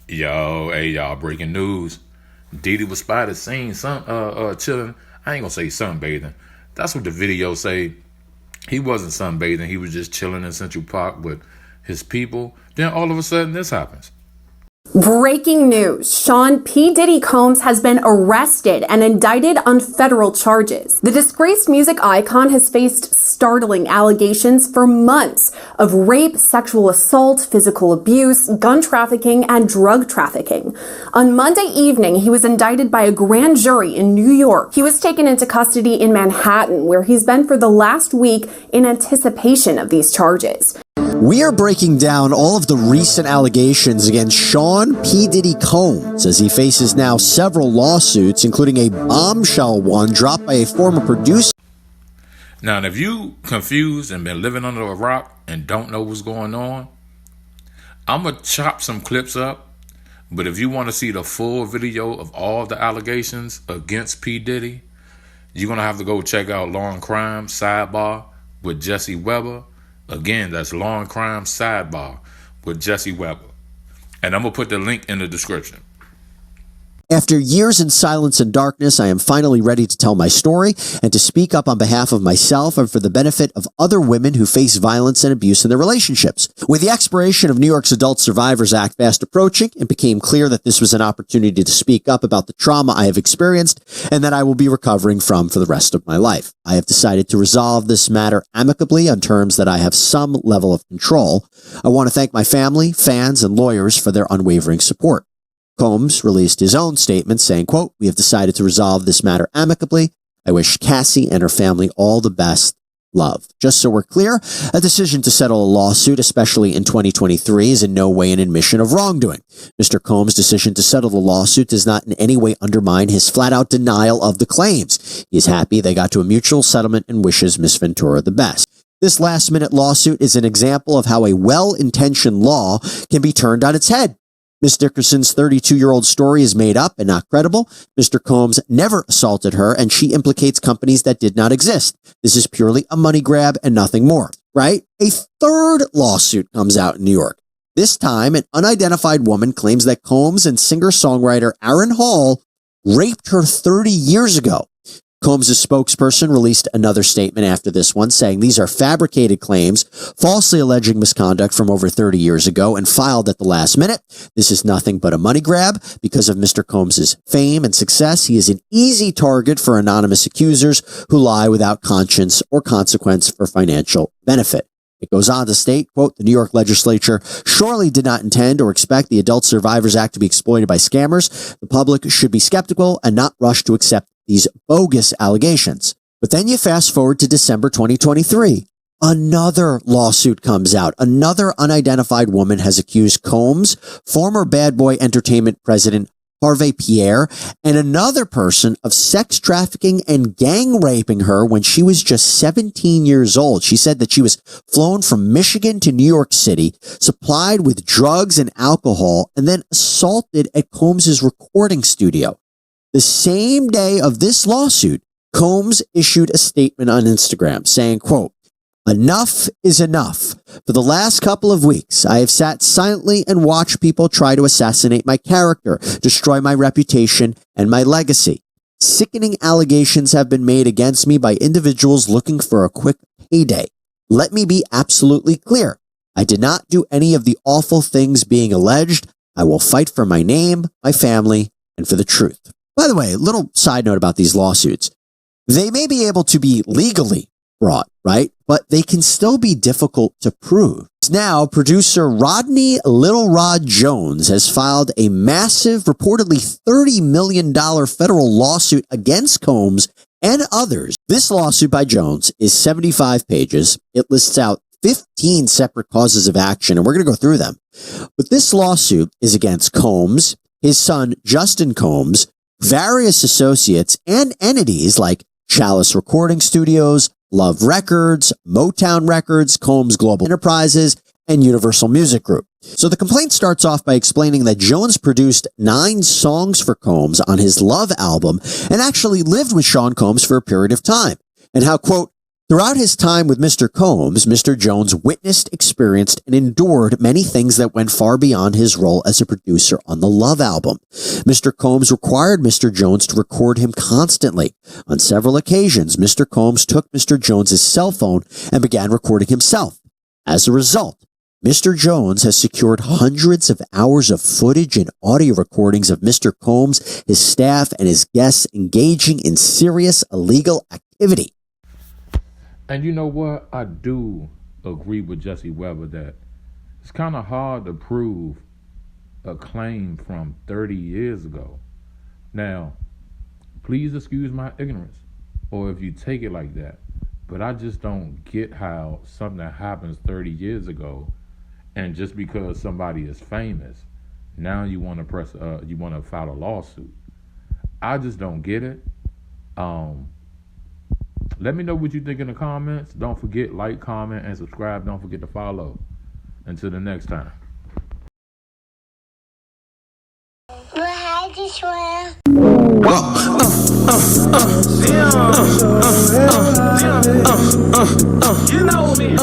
Yo, hey y'all, breaking news. Diddy was spotted seen chilling. I ain't gonna say sunbathing. That's what the video say. He wasn't sunbathing, he was just chilling in Central Park with his people. Then all of a sudden this happens. Breaking news. Sean P. Diddy Combs has been arrested and indicted on federal charges. The disgraced music icon has faced startling allegations for months of rape, sexual assault, physical abuse, gun trafficking, and drug trafficking. On Monday evening, he was indicted by a grand jury in New York. He was taken into custody in Manhattan, where he's been for the last week in anticipation of these charges. We are breaking down all of the recent allegations against Sean P. Diddy Combs as he faces now several lawsuits, including a bombshell one dropped by a former producer. Now, if you confused and been living under a rock and don't know what's going on, I'm going to chop some clips up. But if you want to see the full video of all the allegations against P. Diddy, you're going to have to go check out Law and Crime Sidebar with Jesse Weber. Again, that's Law and Crime Sidebar with Jesse Weber. And I'm going to put the link in the description. After years in silence and darkness, I am finally ready to tell my story and to speak up on behalf of myself and for the benefit of other women who face violence and abuse in their relationships. With the expiration of New York's Adult Survivors Act fast approaching, it became clear that this was an opportunity to speak up about the trauma I have experienced and that I will be recovering from for the rest of my life. I have decided to resolve this matter amicably on terms that I have some level of control. I want to thank my family, fans, and lawyers for their unwavering support. Combs released his own statement saying, quote, "We have decided to resolve this matter amicably. I wish Cassie and her family all the best. Love." Just so we're clear, a decision to settle a lawsuit, especially in 2023, is in no way an admission of wrongdoing. Mr. Combs' decision to settle the lawsuit does not in any way undermine his flat-out denial of the claims. He is happy they got to a mutual settlement and wishes Ms. Ventura the best. This last-minute lawsuit is an example of how a well-intentioned law can be turned on its head. Ms. Dickerson's 32-year-old story is made up and not credible. Mr. Combs never assaulted her, and she implicates companies that did not exist. This is purely a money grab and nothing more, right? A third lawsuit comes out in New York. This time, an unidentified woman claims that Combs and singer-songwriter Aaron Hall raped her 30 years ago. Combs' spokesperson released another statement after this one, saying these are fabricated claims, falsely alleging misconduct from over 30 years ago and filed at the last minute. This is nothing but a money grab. Because of Mr. Combs' fame and success, he is an easy target for anonymous accusers who lie without conscience or consequence for financial benefit. It goes on to state, quote, "The New York legislature surely did not intend or expect the Adult Survivors Act to be exploited by scammers. The public should be skeptical and not rush to accept these bogus allegations." But then you fast forward to December 2023. Another lawsuit comes out. Another unidentified woman has accused Combs, former Bad Boy Entertainment president Harvey Pierre, and another person of sex trafficking and gang raping her when she was just 17 years old. She said that she was flown from Michigan to New York City, supplied with drugs and alcohol, and then assaulted at Combs' recording studio. The same day of this lawsuit, Combs issued a statement on Instagram saying, quote, "Enough is enough. For the last couple of weeks, I have sat silently and watched people try to assassinate my character, destroy my reputation and my legacy. Sickening allegations have been made against me by individuals looking for a quick payday. Let me be absolutely clear. I did not do any of the awful things being alleged. I will fight for my name, my family, and for the truth." By the way, little side note about these lawsuits. They may be able to be legally brought, right? But they can still be difficult to prove. Now, producer Rodney Little Rod Jones has filed a massive, reportedly $30 million federal lawsuit against Combs and others. This lawsuit by Jones is 75 pages. It lists out 15 separate causes of action, and we're going to go through them. But this lawsuit is against Combs, his son Justin Combs, various associates, and entities like Chalice Recording Studios, Love Records, Motown Records, Combs Global Enterprises, and Universal Music Group. So the complaint starts off by explaining that Jones produced 9 songs for Combs on his Love album and actually lived with Sean Combs for a period of time, and how, quote, Throughout his time with Mr. Combs, Mr. Jones witnessed, experienced, and endured many things that went far beyond his role as a producer on the Love album. Mr. Combs required Mr. Jones to record him constantly. On several occasions, Mr. Combs took Mr. Jones's cell phone and began recording himself. As a result, Mr. Jones has secured hundreds of hours of footage and audio recordings of Mr. Combs, his staff, and his guests engaging in serious illegal activity. And you know what? I do agree with Jesse Weber that it's kind of hard to prove a claim from 30 years ago. Now, please excuse my ignorance, or if you take it like that, but I just don't get how something that happens 30 years ago, and just because somebody is famous, now you want to file a lawsuit. I just don't get it. Let me know what you think in the comments. Don't forget, like, comment, and subscribe. Don't forget to follow. Until the next time. You know me.